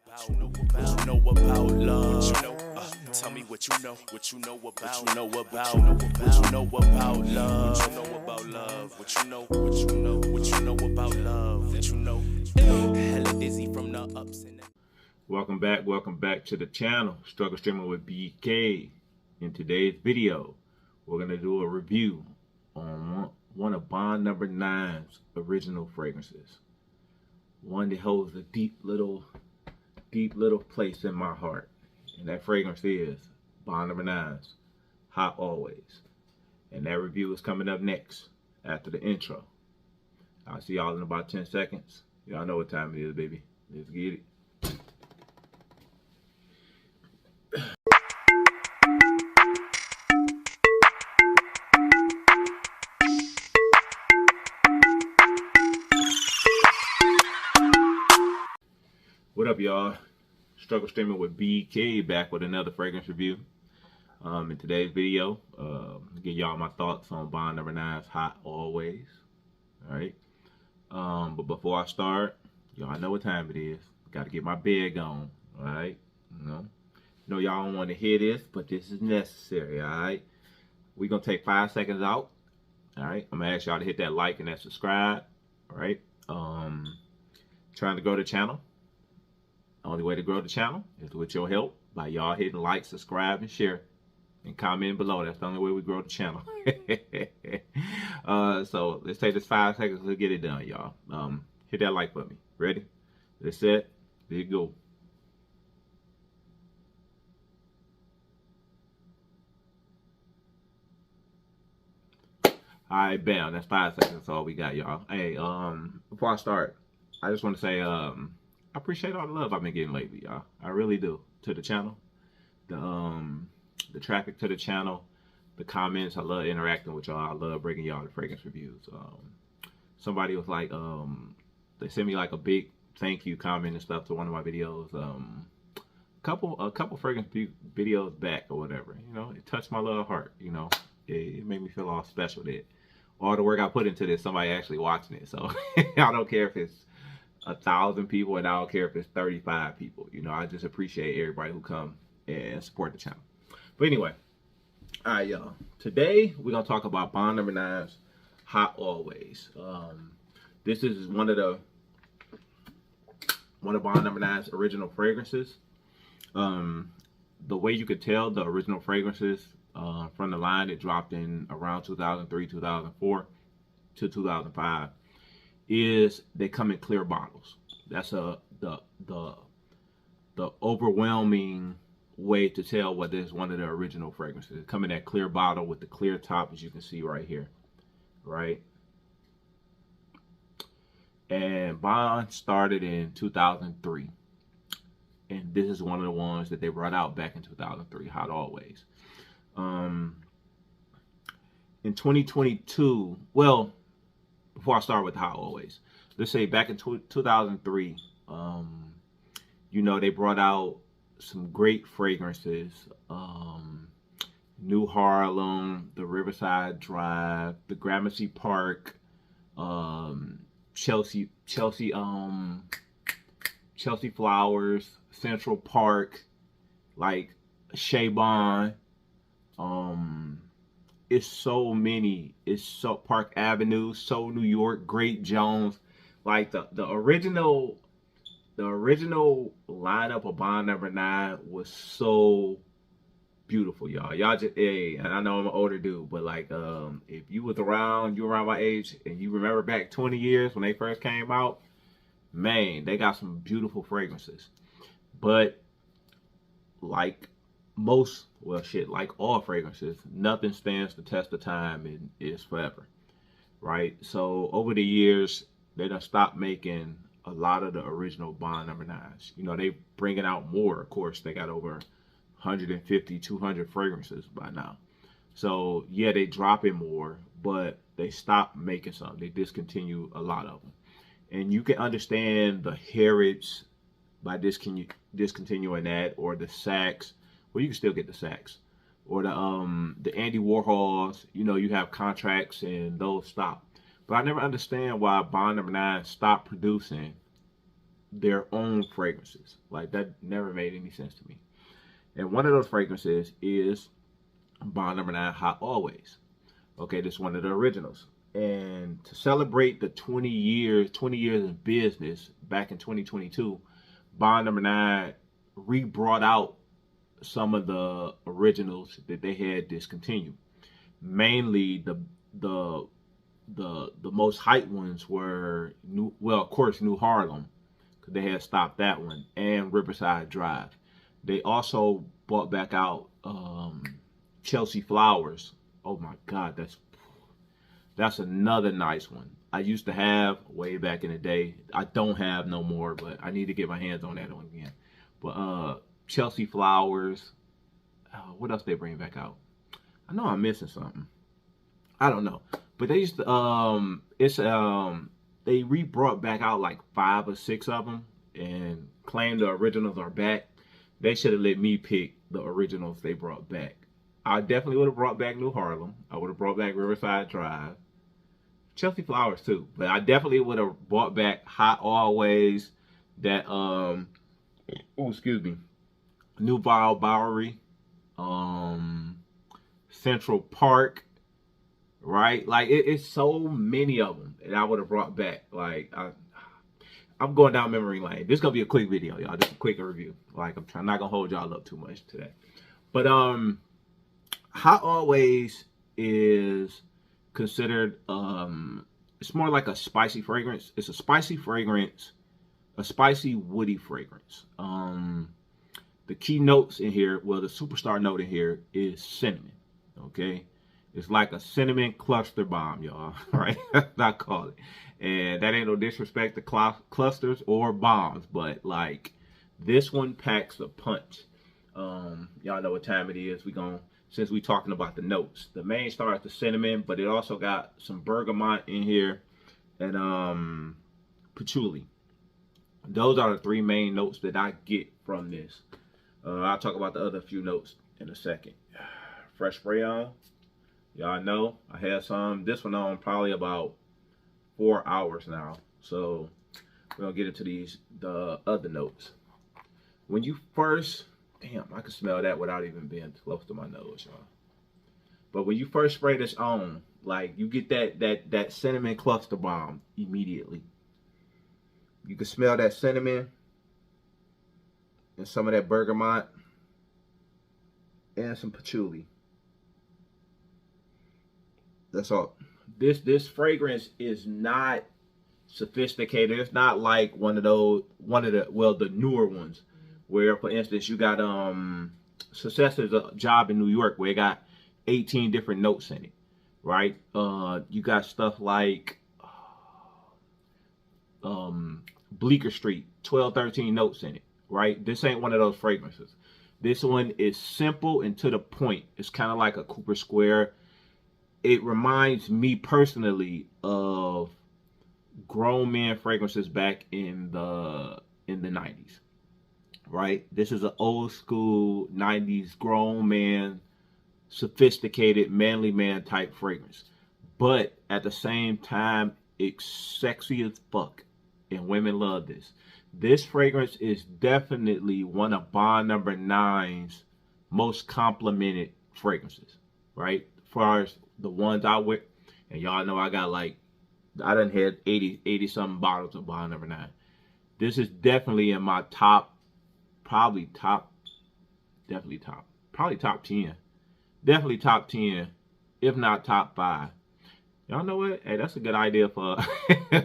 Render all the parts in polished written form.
What you know about love? Tell me what you know about what you know about love? What you know about love? What you know about love? What you know? Hella dizzy from the ups and downs. Welcome back to the channel, Struggle Streaming with BK. In today's video, we're going to do a review on one of Bond No.9's original fragrances. One that holds a deep little place in my heart. And that fragrance is Bond No.9's Hot Always. And that review is coming up next after the intro. I'll see y'all in about 10 seconds. Y'all know what time it is, baby. Let's get it. What up, y'all? Struggle Streaming with BK, back with another fragrance review. In today's video, give y'all my thoughts on Bond No.9's Hot Always. Alright. But before I start, y'all know what time it is. Gotta get my bed on. Alright. You know y'all don't want to hear this, but this is necessary. Alright. We're gonna take 5 seconds out. Alright. I'm gonna ask y'all to hit that like and that subscribe. Alright. Trying to grow the channel. Only way to grow the channel is with your help by y'all hitting like, subscribe, and share, and comment below. That's the only way we grow the channel. So let's take this 5 seconds to get it done, y'all. Hit that like button. Ready? Let's set. There you go. Alright, bam. That's 5 seconds. That's all we got, y'all. Hey, before I start, I just want to say, I appreciate all the love I've been getting lately, y'all. I really do. To the channel, the traffic to the channel, the comments. I love interacting with y'all. I love bringing y'all the fragrance reviews. Somebody was like, they sent me like a big thank you comment and stuff to one of my videos. A couple fragrance videos back or whatever. You know, it touched my little heart. You know, it made me feel all special that all the work I put into this, somebody actually watching it. So I don't care if it's 1,000 people, and I don't care if it's 35 people. You know, I just appreciate everybody who come and support the channel. But anyway, all right, y'all. Today we're gonna talk about Bond No.9's Hot Always. This is one of Bond No.9's original fragrances. The way you could tell the original fragrances from the line, it dropped in around 2003, 2004 to 2005. Is they come in clear bottles. That's the overwhelming way to tell whether it's one of the original fragrances. It come in that clear bottle with the clear top, as you can see right here, right? And Bond started in 2003, and this is one of the ones that they brought out back in 2003, Hot Always. In 2022, well, before I start with Hot Always, let's say back in 2003, you know, they brought out some great fragrances. New Harlem, the Riverside Drive, the Gramercy Park, Chelsea Flowers, Central Park, like Shea Bond. It's so many. It's so Park Avenue, So New York, Great Jones. Like the original lineup of Bond No.9 was so beautiful, y'all. Y'all just, hey, and I know I'm an older dude, but like, if you was around, you around my age, and you remember back 20 years when they first came out, man, they got some beautiful fragrances. But like most, well, shit, like all fragrances, nothing stands the test of time and is forever, right? So over the years, they done stopped making a lot of the original Bond No.9s. You know, they bringing out more. Of course, they got over 150, 200 fragrances by now. So yeah, they dropping more, but they stopped making some. They discontinue a lot of them, and you can understand the heritage by discontinuing that, or the Saks. Well, you can still get the Saks, or the Andy Warhols. You know, you have contracts and those stop. But I never understand why Bond No.9 stopped producing their own fragrances. Like, that never made any sense to me. And one of those fragrances is Bond No.9 Hot Always. Okay, this is one of the originals. And to celebrate the 20 years of business back in 2022, Bond No.9 re-brought out some of the originals that they had discontinued. Mainly the most hyped ones were of course, New Harlem, because they had stopped that one, and Riverside Drive. They also brought back out Chelsea Flowers. Oh my God, that's another nice one. I used to have way back in the day. I don't have no more, but I need to get my hands on that one again. But Chelsea Flowers. What else they bring back out? I know I'm missing something. I don't know. But they used to they re-brought back out like 5 or 6 of them and claimed the originals are back. They should have let me pick the originals they brought back. I definitely would have brought back New Harlem. I would have brought back Riverside Drive. Chelsea Flowers too. But I definitely would have brought back Hot Always, that New Bowery, Central Park, right? Like, it's so many of them that I would have brought back. Like, I'm going down memory lane. This is gonna be a quick video, y'all. Just a quick review. Like, I'm not gonna hold y'all up too much today. But Hot Always is considered it's more like a spicy fragrance. It's a spicy fragrance, a spicy woody fragrance. The key notes in here, well, the superstar note in here is cinnamon. Okay, it's like a cinnamon cluster bomb, y'all. Right? That's what I call it. And that ain't no disrespect to clusters or bombs, but like, this one packs a punch. Y'all know what time it is. Since we talking about the notes, the main star is the cinnamon, but it also got some bergamot in here and patchouli. Those are the 3 main notes that I get from this. I'll talk about the other few notes in a second. Fresh spray on. Y'all know I had this one on probably about 4 hours now. So we're gonna get into the other notes. When you first, damn, I can smell that without even being close to my nose, y'all. But when you first spray this on, like, you get that cinnamon cluster bomb immediately. You can smell that cinnamon and some of that bergamot and some patchouli. That's all. This fragrance is not sophisticated. It's not like the newer ones, where, for instance, you got Successor's a job in New York where it got 18 different notes in it, right? You got stuff like Bleecker Street, 12, 13 notes in it, right? This ain't one of those fragrances. This one is simple and to the point. It's kind of like a Cooper Square. It reminds me personally of grown man fragrances back in the 90s, right? This is an old school 90s grown man, sophisticated manly man type fragrance, but at the same time, it's sexy as fuck, and women love this. This fragrance is definitely one of Bond No.9's most complimented fragrances, right? As far as the ones I wear, and y'all know I got like, I done had 80 something bottles of Bond No.9. This is definitely in my top 10. Definitely top 10, if not top 5. Y'all know what? Hey, that's a good idea for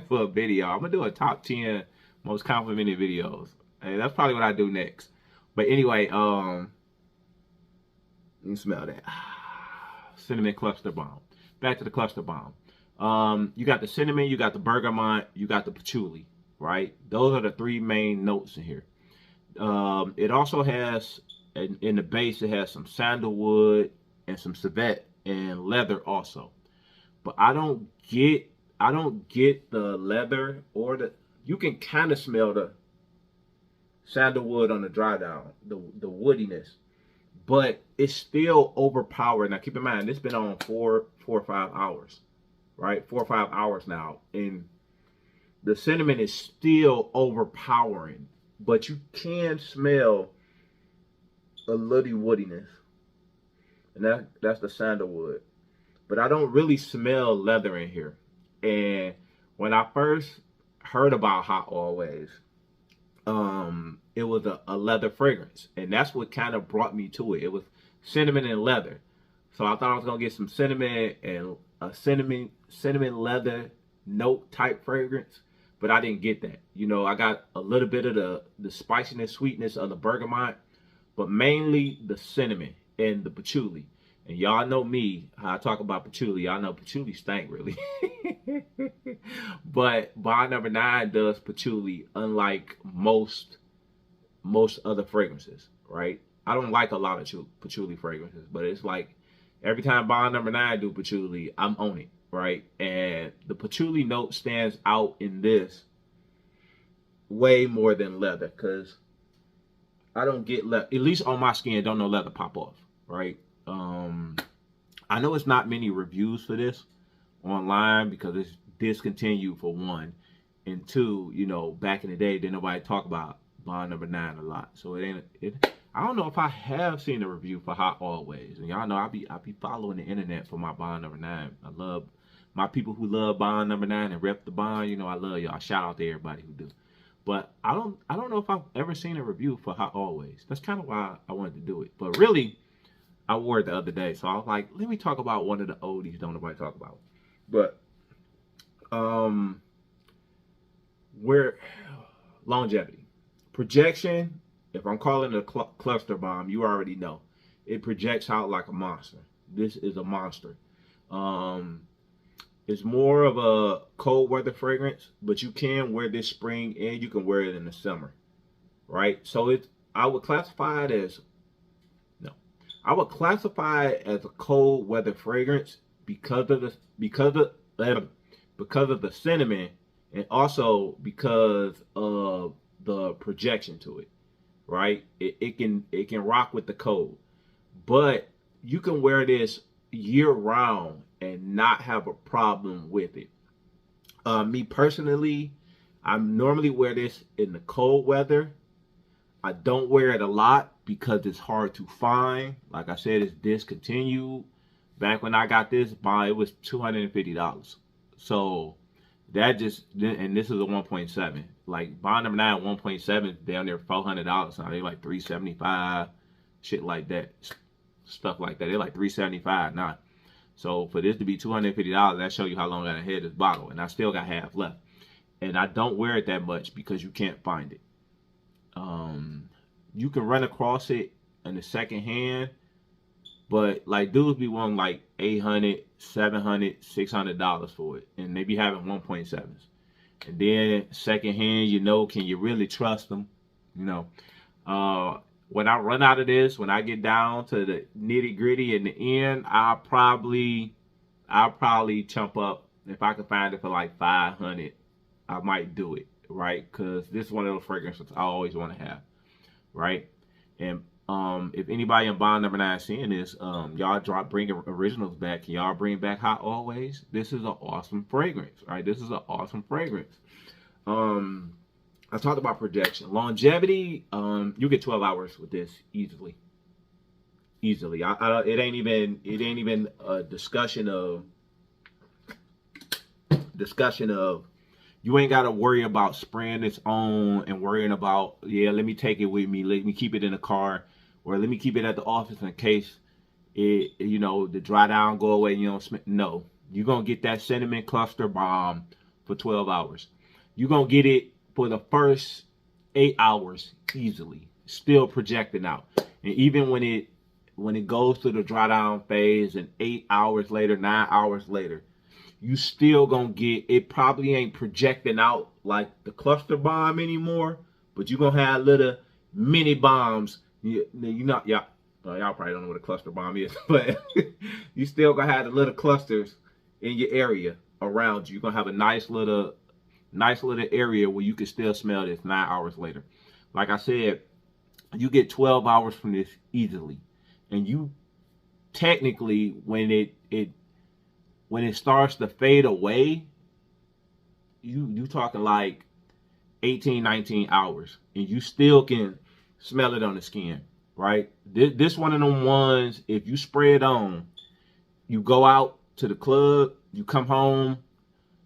for a video. I'm gonna do a top 10 most complimented videos. Hey, that's probably what I do next. But anyway, you smell that cinnamon cluster bomb. Back to the cluster bomb. You got the cinnamon, you got the bergamot, you got the patchouli, right? Those are the 3 main notes in here. It also has, in the base, it has some sandalwood and some civet and leather also. But I don't get the leather or you can kind of smell the sandalwood on the dry down, the woodiness, but it's still overpowered. Now keep in mind, it's been on 4 or 5 hours, right? 4 or 5 hours now, and the cinnamon is still overpowering, but you can smell a little woodiness, and that's the sandalwood. But I don't really smell leather in here. And when I first heard about Hot Always, it was a leather fragrance, and that's what kind of brought me to it. It was cinnamon and leather, so I thought I was gonna get some cinnamon and a cinnamon leather note type fragrance, but I didn't get that. You know, I got a little bit of the spiciness, sweetness of the bergamot, but mainly the cinnamon and the patchouli. And y'all know me, how I talk about patchouli. Y'all know patchouli stank, really. But Bond No.9 does patchouli unlike most other fragrances, right? I don't like a lot of patchouli fragrances, but it's like every time Bond No.9 do patchouli, I'm on it, right? And the patchouli note stands out in this way more than leather, because I don't get leather, at least on my skin, don't know leather pop off, right? I know it's not many reviews for this online because it's discontinued, for one, and two, you know, back in the day, didn't nobody talk about Bond No.9 a lot, so I don't know if I have seen a review for Hot Always. And y'all know I be following the internet for my Bond No.9. I love my people who love Bond No.9 and rep the Bond. You know, I love y'all. Shout out to everybody who do. But I don't know if I've ever seen a review for Hot Always. That's kind of why I wanted to do it. But really, I wore it the other day, so I was like, let me talk about one of the oldies don't nobody talk about. But where longevity, projection. If I'm calling it a cluster bomb, you already know it projects out like a monster. This is a monster. It's more of a cold weather fragrance, but you can wear this spring and you can wear it in the summer, right? So I would classify it as a cold weather fragrance because of the cinnamon, and also because of the projection to it, right? It can rock with the cold, but you can wear this year round and not have a problem with it. Me personally, I normally wear this in the cold weather. I don't wear it a lot because it's hard to find. Like I said, it's discontinued. Back when I got this, it was $250. So that and this is a 1.7. Like Bond No.9 1.7 down there $400 now. They like $375, shit like that, stuff like that. They're like $375 now. So for this to be $250, that show you how long I had this bottle, and I still got half left. And I don't wear it that much because you can't find it. You can run across it in the second hand, but like dudes be wanting like $800, $700, $600 for it, and they be having 1.7s. And then second hand, you know, can you really trust them? You know, when I run out of this, when I get down to the nitty gritty in the end, I'll probably chump up. If I can find it for like 500, I might do it, right? Because this is one of those fragrances I always want to have, right? And if anybody in Bond No.9 seeing this, y'all bring originals back. Can y'all bring back Hot Always? This is an awesome fragrance, right? This is an awesome fragrance. I talked about projection, longevity. You get 12 hours with this easily. It ain't even a discussion of you ain't got to worry about spraying this on and worrying about, yeah, let me take it with me, let me keep it in the car, or let me keep it at the office in case it, you know, the dry down go away. You know, no, you're gonna get that cinnamon cluster bomb for 12 hours. You're gonna get it for the first 8 hours easily, still projecting out. And even when it goes through the dry down phase, and 8 hours later, 9 hours later, you still gonna get, it probably ain't projecting out like the cluster bomb anymore, but you're gonna have little mini bombs. Y'all probably don't know what a cluster bomb is, but you still gonna have the little clusters in your area around you. You're gonna have a nice little area where you can still smell this 9 hours later. Like I said, you get 12 hours from this easily. And you technically, when it starts to fade away, you talking like 18, 19 hours, and you still can smell it on the skin, right? This one of them ones, if you spray it on, you go out to the club, you come home,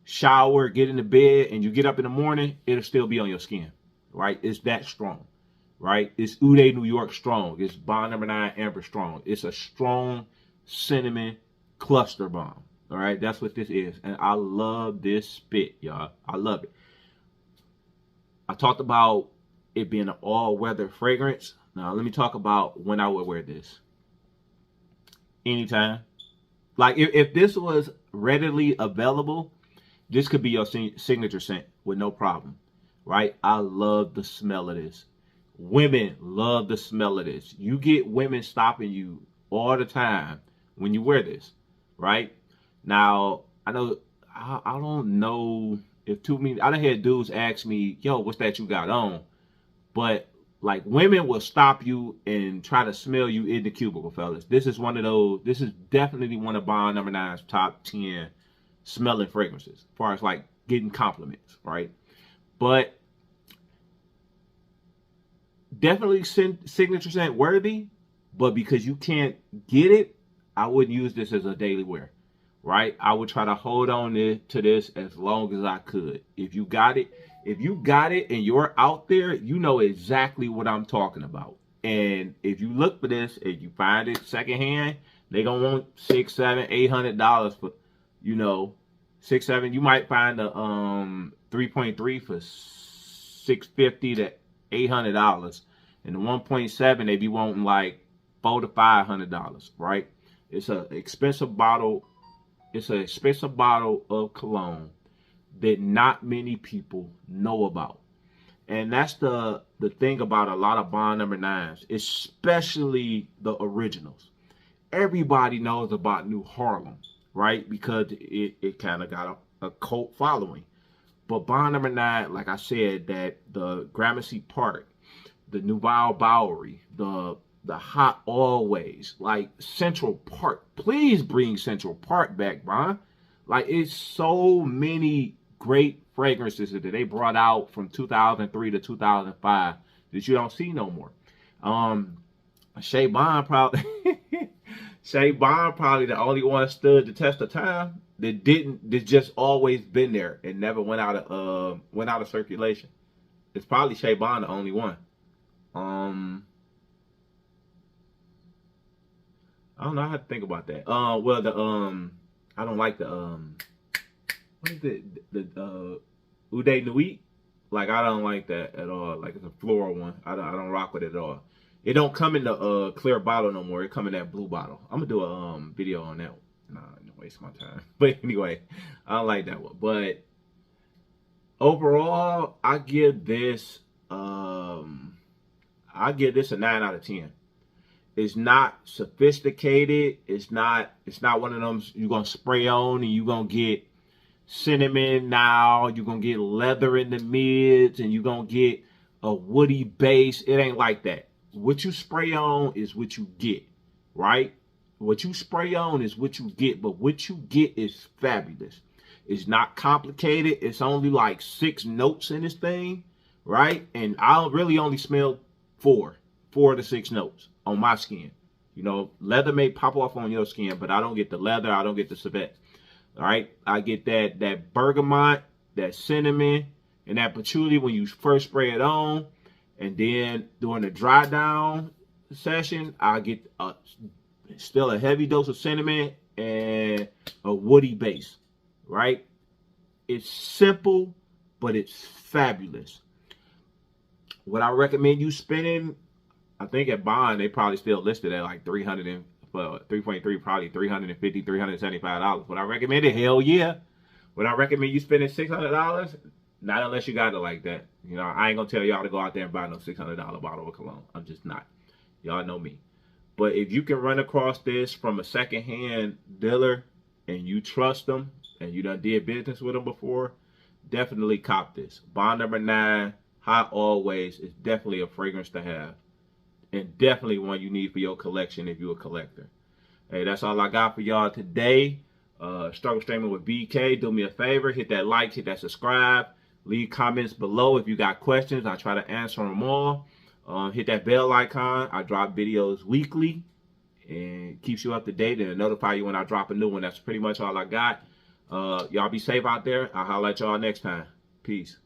shower, get into bed, and you get up in the morning, it'll still be on your skin, right? It's that strong, right? It's H.O.T New York strong. It's Bond No.9 Amber strong. It's a strong cinnamon cluster bomb, all right? That's what this is, and I love this spit, y'all. I love it. I talked about it being an all-weather fragrance. Now, let me talk about when I would wear this. Anytime. Like, if this was readily available, this could be your signature scent with no problem, right? I love the smell of this. Women love the smell of this. You get women stopping you all the time when you wear this, right? Now, I don't know if too many, I done had dudes ask me, yo, what's that you got on? But like, women will stop you and try to smell you in the cubicle, fellas. This is one of those, this is definitely one of Bond No.9's top 10 smelling fragrances, as far as like getting compliments, right? But definitely signature scent worthy, but because you can't get it, I wouldn't use this as a daily wear, right? I would try to hold on to this as long as I could. If you got it and you're out there, you know exactly what I'm talking about. And if you look for this, if you find it secondhand, they gonna want $600, $700, $800 for, you know, 6, 7. You might find a 3.3 for $650 to $800, and the 1.7 they be wanting like $400 to $500, right? It's an expensive bottle. It's an expensive bottle of cologne that not many people know about. And that's the thing about a lot of Bond No.9s, especially the originals. Everybody knows about New Harlem, right? Because it kind of got a cult following. But Bond No.9, like I said, that the Gramercy Park, the Nouvelle Bowery, the Hot Always, like Central Park. Please bring Central Park back, Bond. Like, it's so many great fragrances that they brought out from 2003 to 2005 that you don't see no more. Shea Bond probably the only one stood the test of time that just always been there and never went out of circulation. It's probably Shea Bond the only one. I don't know. I have to think about that. Well, I don't like the what is it? The Ude Nuit. Like, I don't like that at all. Like, it's a floral one. I don't rock with it at all. It don't come in the clear bottle no more. It come in that blue bottle. I'm gonna do a video on that one. Nah, don't waste my time. But anyway, I don't like that one. But overall, I give this a 9 out of 10. It's not sophisticated. It's not one of them you're gonna spray on and you're gonna get cinnamon now. You're gonna get leather in the mids and you're gonna get a woody base. It ain't like that. What you spray on is what you get, right? What you spray on is what you get, but what you get is fabulous. It's not complicated. It's only like 6 notes in this thing, right? And I really only smell 4 to 6 notes on my skin. You know, leather may pop off on your skin, but I don't get the leather. I don't get the civet. All right, I get that bergamot, that cinnamon, and that patchouli when you first spray it on. And then during the dry down session, I get still a heavy dose of cinnamon and a woody base, right? It's simple, but it's fabulous. What I recommend you spending, I think at Bond, they probably still listed at like 3.3, probably $350, $375. Would I recommend it? Hell yeah. Would I recommend you spending $600? Not unless you got it like that. You know, I ain't gonna tell y'all to go out there and buy no $600 bottle of cologne. I'm just not. Y'all know me. But if you can run across this from a secondhand dealer and you trust them and you done did business with them before, definitely cop this. Bond No.9 Hot Always is definitely a fragrance to have. And definitely one you need for your collection if you're a collector. Hey, that's all I got for y'all today. Struggle Streaming with BK. Do me a favor, hit that like, hit that subscribe, leave comments below if you got questions. I try to answer them all. Hit that bell icon. I drop videos weekly and keeps you up to date and notify you when I drop a new one. That's pretty much all I got. Y'all be safe out there. I'll holler at y'all next time. Peace.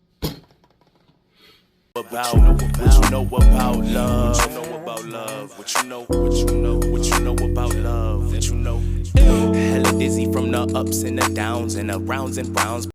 What you know about love? What you know about love? What you know about love? What you know? Hella dizzy from the ups and the downs and the rounds and rounds.